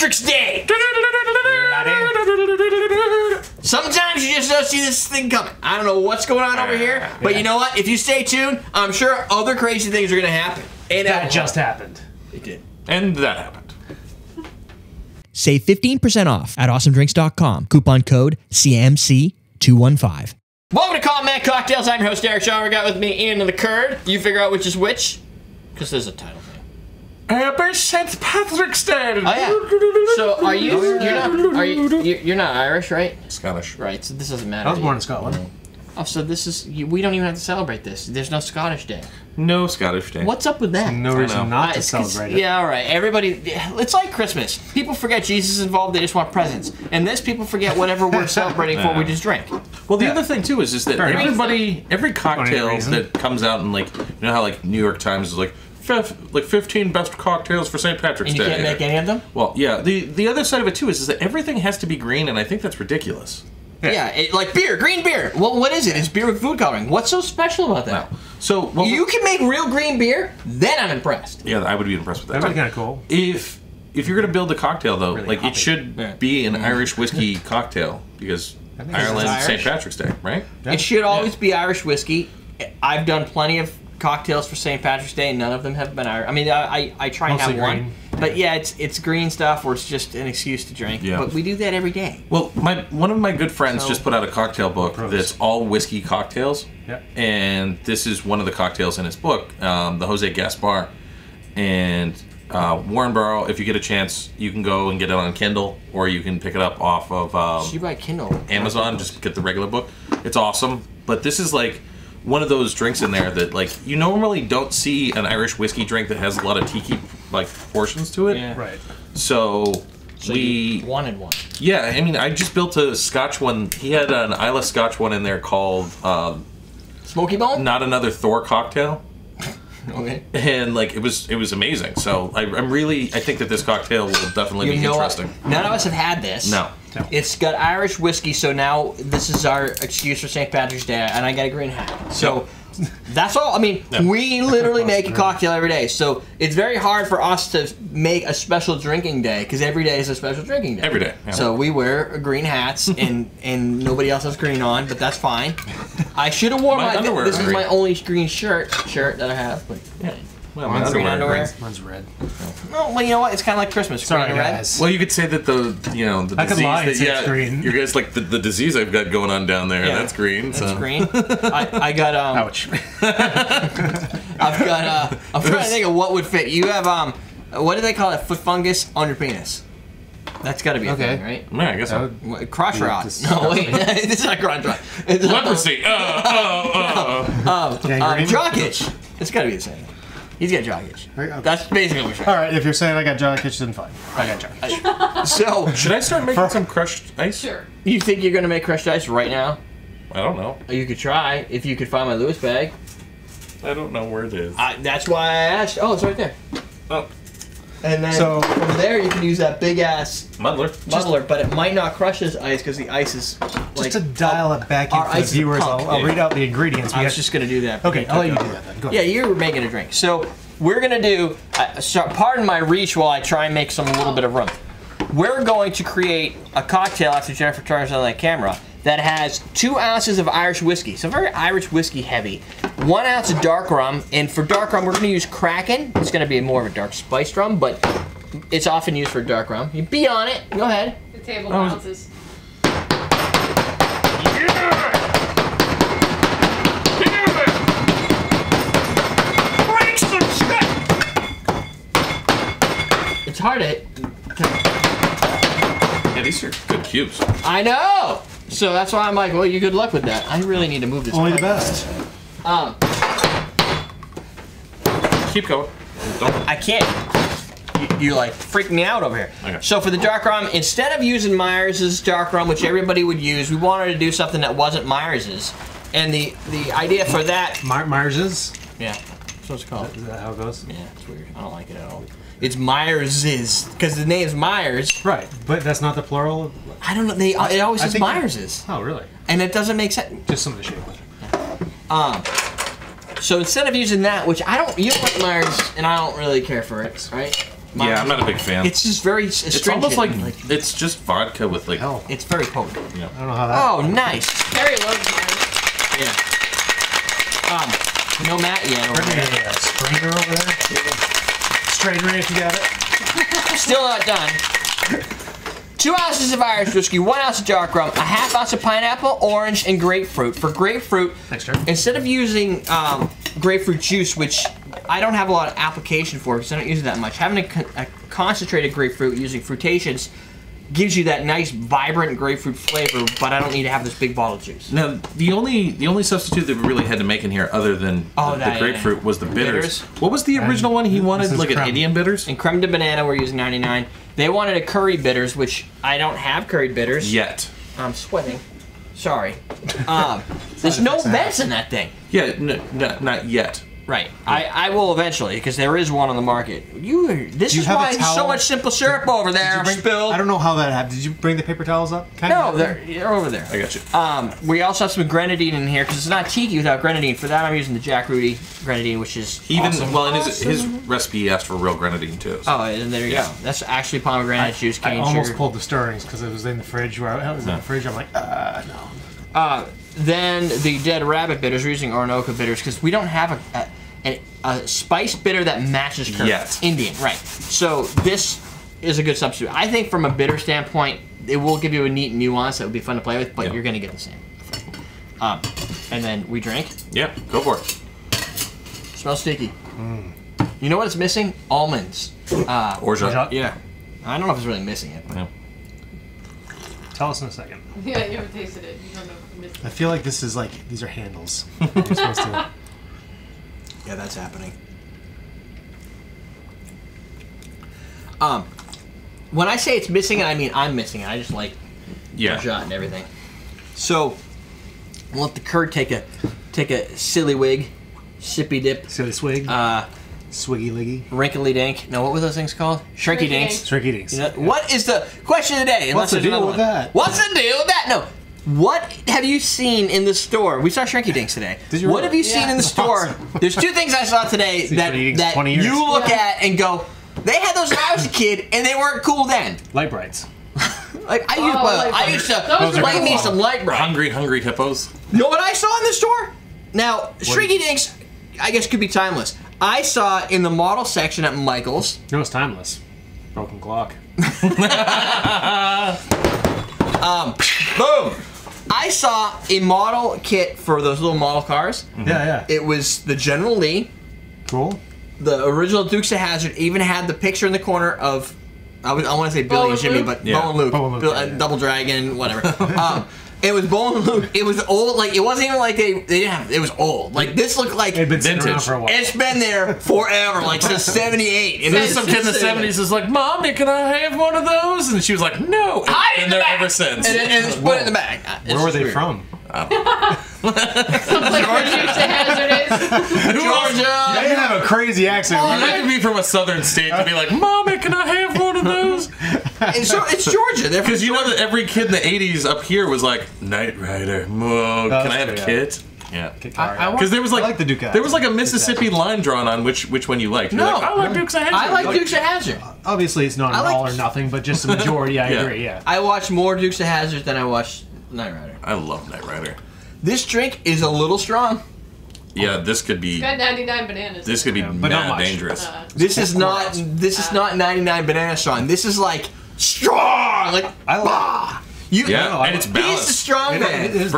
Patrick's Day! Sometimes you just don't see this thing coming. I don't know what's going on over here, but you know what? If you stay tuned, I'm sure other crazy things are going to happen. And that just happened. It did. And that happened. Save 15% off at awesomedrinks.com. Coupon code CMC215. Welcome to Calm Man Cocktails. I'm your host, Derrick Schommer. Got with me Ian and the Curd. You figure out which is which, because there's a title thing. Happy St. Patrick's Day! Oh yeah. So are you? You're not Irish, right? Scottish. Right. So this doesn't matter. I was born in Scotland. Oh, so this is we don't even have to celebrate this. There's no Scottish Day. No Scottish Day. What's up with that? No reason not to celebrate it. Yeah, all right. Everybody, it's like Christmas. People forget Jesus is involved. They just want presents. And this, people forget whatever we're celebrating for. We just drink. Well, the other thing too is that every cocktail reason. that comes out in, like, you know how like New York Times is like 15 best cocktails for St. Patrick's And Day. you can't make any of them? Well, yeah. The other side of it too is that everything has to be green, and I think that's ridiculous. Yeah, like beer, green beer. Well, what is it? It's beer with food coloring. What's so special about that? Wow. So you can make real green beer, then I'm impressed. Yeah, I would be impressed with that. That'd be kind of cool. If you're gonna build a cocktail though, Really like hoppy. it should be an Irish whiskey cocktail because Ireland Irish. St. Patrick's Day, right? It should always be Irish whiskey. I've done plenty of cocktails for St. Patrick's Day, and none of them have been Irish. I mean, I try and Mostly have one, green. but yeah, it's green stuff, or it's just an excuse to drink. Yeah. But we do that every day. Well, one of my good friends just put out a cocktail book that's all whiskey cocktails, and this is one of the cocktails in his book, the José Gaspbar, and Warren Bobrow. If you get a chance, you can go and get it on Kindle, or you can pick it up off of You buy Kindle. Amazon. Just get the regular book. It's awesome, but this is like one of those drinks in there that, like, you normally don't see an Irish whiskey drink that has a lot of tiki like portions to it. Yeah. Right. So we you wanted one. Yeah, I mean, I just built a Scotch one. He had an Isla Scotch one in there called Smoky Bone. Not Another Thor Cocktail, Okay. and like it was amazing. So I think that this cocktail will definitely be interesting. What? None of us have had this. No. It's got Irish whiskey, so now this is our excuse for St. Patrick's Day, and I got a green hat. So that's all. I mean, we literally make a cocktail every day, so it's very hard for us to make a special drinking day, because every day is a special drinking day. Every day. Yeah. So we wear green hats, and nobody else has green on, but that's fine. I should have worn My underwear this is is my green. only green shirt that I have, but Yeah. Well, mine's green underwear. Mine's red. No, well, you know what? It's kind of like Christmas. Sorry, green and red. guys. Well, you could say that the I could disease lie and that say it's green. you guys like the disease I've got going on down there. Yeah. That's green. That's so. green. I got Ouch. I've got I'm trying to think of what would fit. You have what do they call it? Foot fungus on your penis. That's got to be a thing, right? Yeah, I guess so. Crotch rot. No, wait, this is not crotch rot. It's Leprosy. jock itch. It's got to be the same. He's got jock itch. That's basically what we're All right, if you're saying I got jock itch, then fine. I got jock itch. So, Should I start making some crushed ice? Sure. you think you're gonna make crushed ice right now? I don't know. You could try if you could find my Lewis bag. I don't know where it is. That's why I asked. Oh, it's right there. Oh, And then from there you can use that big ass muddler. muddler, but it might not crush this ice because the ice is like. Just to dial it back in our for the ice is viewers, pump. I'll read out the ingredients. I was just gonna do that. Okay, I'll let you do that then. Go Yeah, ahead. you're making a drink. So we're gonna do. Pardon my reach while I try and make some little bit of rum. We're going to create a cocktail after Jennifer turns on that camera that has 2 ounces of Irish whiskey. So very Irish whiskey heavy. 1 ounce of dark rum, and for dark rum we're gonna use Kraken. It's gonna be more of a dark spiced rum, but it's often used for dark rum. You be on it. Go ahead. The table ounces. It's hard to. Yeah, these are good cubes. I know. So that's why I'm like, well, you good luck with that. I really need to move this. Only the quick. best. Keep going. Don't. I can't. You like freak me out over here. Okay. So for the dark rum, instead of using Myers's dark rum, which everybody would use, we wanted to do something that wasn't Myers's. And the idea for that. Myers's? Yeah. That's what it's called. Is that how it goes? Yeah, it's weird. I don't like it at all. It's Myers's because the name's Myers. Right, but that's not the plural. I don't know. It always says think- Myers's, Oh, really? and it doesn't make sense. Just something to shake with. So instead of using that, which I don't, you don't like Myers, and I don't really care for it, right? Yeah, I'm not a big fan. It's just very astringent. It's almost like it's just vodka with like. Hell. It's very potent. Yeah. I don't know how that. Oh, nice. Very low man. Yeah. No Matt yet over Bring there. a strainer over there. Strainer if you got it. Still not done. 2 ounces of Irish whiskey, 1 ounce of dark rum, a half ounce of pineapple, orange, and grapefruit. For grapefruit, instead of using grapefruit juice, which I don't have a lot of application for because I don't use it that much, having a concentrated grapefruit using fruitations gives you that nice, vibrant grapefruit flavor, but I don't need to have this big bottle of juice. Now, the only substitute that we really had to make in here, other than the grapefruit, was the bitters. What was the original one he wanted? Like an Indian bitters? And Creme de Banana, we're using 99. They wanted a curry bitters, which I don't have curry bitters. Yet. I'm sweating. Sorry. There's no vents in that thing. Yeah, not yet. Right. I will eventually, because there is one on the market. This is why there's so much simple syrup over there spilled. I don't know how that happened. Did you bring the paper towels up? No, they're over there. I got you. We also have some Grenadine in here, because it's not tiki without Grenadine. For that, I'm using the Jack Rudy Grenadine, which is awesome. Well, in his recipe, he asked for real Grenadine, too. So. Oh, and there you go. That's actually pomegranate juice, cane sugar. I almost pulled the stirrings, because it was in the fridge. Where I was in the fridge, I'm like, no. Then the Dead Rabbit bitters, we're using Orinoco bitters, because we don't have a spice bitter that matches curry. Yes. Indian, right. So this is a good substitute. I think from a bitter standpoint, it will give you a neat nuance that would be fun to play with, but you're going to get the same. And then we drink. Yeah, go for it. Smells sticky. You know what it's missing? Almonds. Orgeat. Yeah. I don't know if it's really missing it. But. Yeah. Tell us in a second. Yeah, you haven't tasted it. You don't know if you missed it. I feel like this is like, these are handles. You're supposed to... Yeah, that's happening. When I say it's missing it, I mean I'm missing it. I just like shot and everything. So we'll let the curd take a silly wig, sippy dip. Silly swig. Swiggy liggy. Wrinkly dink. No, what were those things called? Shrinky dinks. Shrinky dinks. You know, what is the question of the day? What's the deal with that? What's the deal with that? No. What have you seen in the store? We saw Shrinky Dinks today. What have you seen in the store? There's 2 things I saw today that you look at and go, they had those when I was a kid and they weren't cool then. Light brights. Like I used to play me some light bright. Hungry hippos. You know what I saw in the store? Now, Shrinky Dinks, I guess could be timeless. I saw in the model section at Michael's. No, it's timeless. Broken clock. Boom. I saw a model kit for those little model cars. Yeah. It was the General Lee. Cool. The original Dukes of Hazzard even had the picture in the corner of, I want to say Billy and Jimmy, but Bo and Luke. Bo and Luke, Double Dragon, whatever. It was Bo and Luke. It was old. Like, it wasn't even like they didn't have. It was old. Like, this looked like It'd been sitting around vintage. for a while. It's been there forever, like since '78. And then some kid in the 70s is like, Mommy, can I have one of those? And she was like, no. Hide And in the they're back. ever since. And just put it in the bag. Where were they from? Sounds like where Dukes of Hazzard is. Georgia. They have a crazy accent. You could be from a southern state to be like, Mommy, can I have one of those? And so it's Georgia. Because you know that every kid in the 80s up here was like, Knight Rider, Whoa, can I have a kit? Yeah. Because there was like, I like the Duke of there was like a Mississippi line drawn on which one you liked. You're No. like, I like Dukes of Hazzard. I like Dukes of Hazzard. Obviously, it's not an all or nothing, but just the majority, I agree, yeah. I watch more Dukes of Hazzard than I watch Knight Rider. I love Knight Rider. This drink is a little strong. Yeah, this could be. Got 99 bananas. This could be but not mad much. dangerous. This is not 99 banana strong. This is like strong. Like Yeah, and it's he's the balanced. strong man.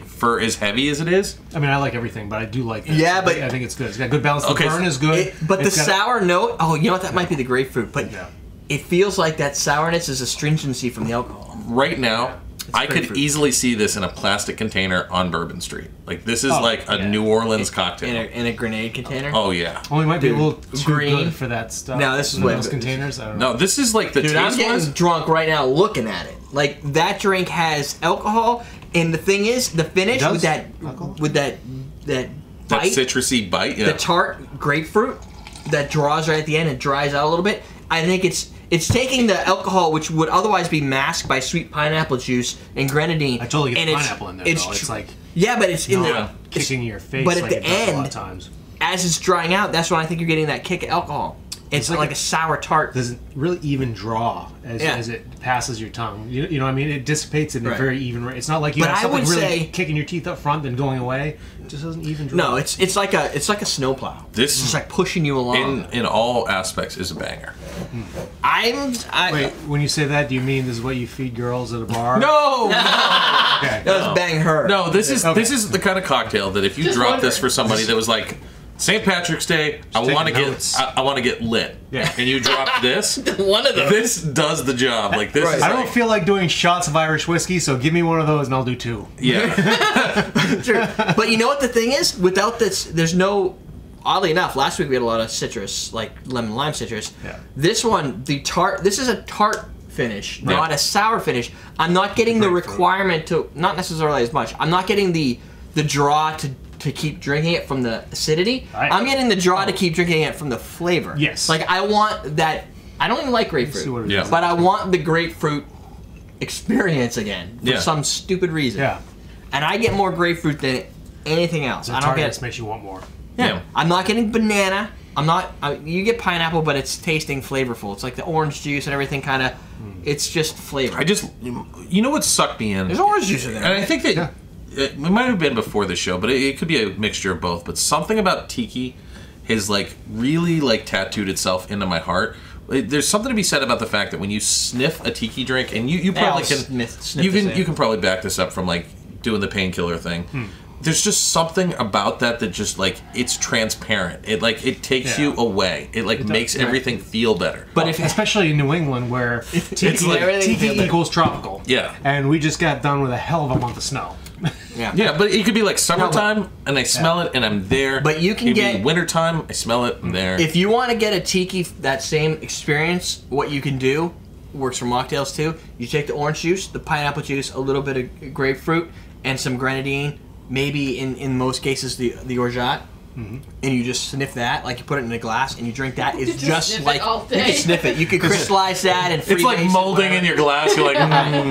Fur is heavy as it is. I mean, I like everything, but I do like this. Yeah, but I think it's good. It's got good balance. The burn is good. But the sour note, you know what? That might be the grapefruit, but it feels like that sourness is astringency from the alcohol. Right now, I could grapefruit. easily see this in a plastic container on Bourbon Street. Like, this is like a New Orleans cocktail. In a grenade container? Oh, yeah. Only might be a little too green. good for that stuff. No, this is one way of those better. containers. I don't know. No, this is like the Dude, I'm taste getting was. drunk right now looking at it. Like, that drink has alcohol, and the thing is, the finish with that That bite, citrusy bite, yeah. the tart grapefruit that draws right at the end and dries out a little bit. I think it's taking the alcohol, which would otherwise be masked by sweet pineapple juice and grenadine. I totally get and the pineapple in there, though. It's like... Yeah, but it's in the... kicking your face but at like the it does a lot end, of times. as it's drying out, that's when I think you're getting that kick of alcohol. It's like a sour tart. Doesn't really even draw as it passes your tongue. You know what I mean? It dissipates in a very even rate. It's not like you have something really kicking your teeth up front then going away. It just doesn't even draw. No, it's like a snowplow. This is just like pushing you along. In all aspects is a banger. Wait, when you say that, do you mean this is what you feed girls at a bar? No! Okay. Let's bang her. No, this is the kind of cocktail that if you drop this for somebody that was like, St. Patrick's Day, I want to get lit. Yeah. And you drop this. One of those. This does the job. Like this. Is I don't feel like doing shots of Irish whiskey, so give me one of those and I'll do 2. Yeah. Sure. But you know what the thing is? Without this, there's no. Oddly enough, last week we had a lot of citrus, like lemon lime citrus. Yeah. This one, the tart. This is a tart finish, not a sour finish. I'm not getting the requirement to, not necessarily as much. I'm not getting the draw to keep drinking it from the acidity. Right. I'm getting the draw to keep drinking it from the flavor. Yes. Like I want that. I don't even like grapefruit. Yeah. But I want the grapefruit experience again for some stupid reason. Yeah. And I get more grapefruit than anything else. I don't get. Makes you want more. Yeah. I'm not getting banana. I'm not. You get pineapple, but it's tasting flavorful. It's like the orange juice and everything kind of. It's just flavor. You know what sucked me in? There's orange juice in there. And I think that it might have been before the show, but it could be a mixture of both. But something about tiki has like really like tattooed itself into my heart. There's something to be said about the fact that when you sniff a tiki drink, and you probably can you can probably back this up from like doing the painkiller thing. There's just something about that just like it's transparent. It like it takes you away. It like makes everything feel better. But especially in New England where tiki equals tropical. Yeah. And we just got done with a hell of a month of snow. Yeah, but it could be like summertime and I smell it and I'm there. But you can get wintertime, I smell it, I'm there. If you want to get a tiki that same experience, what you can do works for mocktails too. You take the orange juice, the pineapple juice, a little bit of grapefruit, and some grenadine. Maybe in most cases the orgeat, and you just sniff that, like you put it in a glass and you drink that. It's just like you can sniff it. You can crystallize that and it's like molding in your glass. You're like,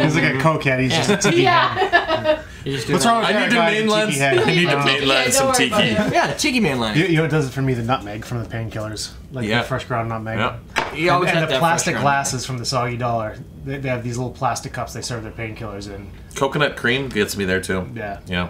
He's like a cokehead. He's just a tiki head. What's wrong with I need to mainland some tiki. Yeah, the tiki mainline. You know what does it for me? The nutmeg from the painkillers, like the fresh ground nutmeg. Yeah. You always have and the that plastic fresh glasses from the Soggy Dollar. They have these little plastic cups they serve their painkillers in. Coconut cream gets me there too. Yeah.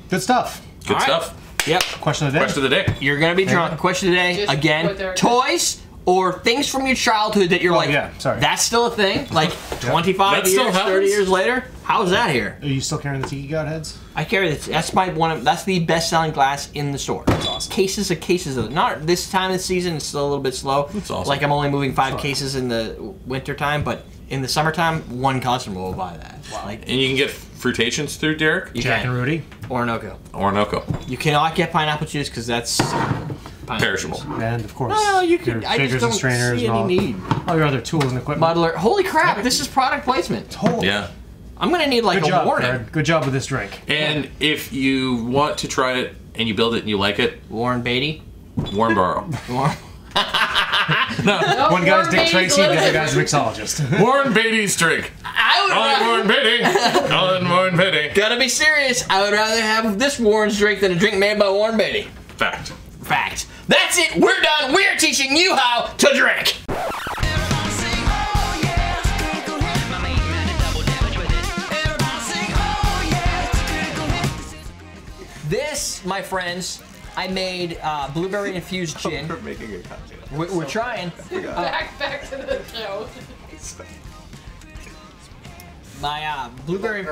Good stuff. Good stuff. Yep. Question of the day. Question of the day. You're gonna be drunk. Question today Just again. Toys or things from your childhood that you're like, that's still a thing. Like 25 years, 30 years later. How's that here? Are you still carrying the tiki godheads? I carry this. That's that's the best-selling glass in the store. That's awesome. Cases of it. Not this time of the season. It's still a little bit slow. That's awesome. Like I'm only moving 5 cases in the winter time, but in the summertime, one customer will buy that. Wow. Like, and you can get fruitations through Derrick? Jack and Rudy? Orinoco. Orinoco. You cannot get pineapple juice because that's perishable. And of course, no, you can. your I just shakers don't and strainers see and any need. all your other tools and equipment. Muddler. Holy crap! This is product placement. Yeah. I'm gonna need like a warning. Fred. Good job with this drink. And if you want to try it and you build it and you like it, Warren Beatty. Warren Bobrow. No, one guy's Dick Tracy, the other guy's a mixologist. Warren Beatty's drink. Warren Beatty. Warren Beatty. Gotta be serious. I would rather have this Warren's drink than a drink made by Warren Beatty. Fact. Fact. That's it. We're done. We're teaching you how to drink. This, my friends, I made blueberry infused gin. We're making a cocktail. We're trying. Back to the show. My blueberry.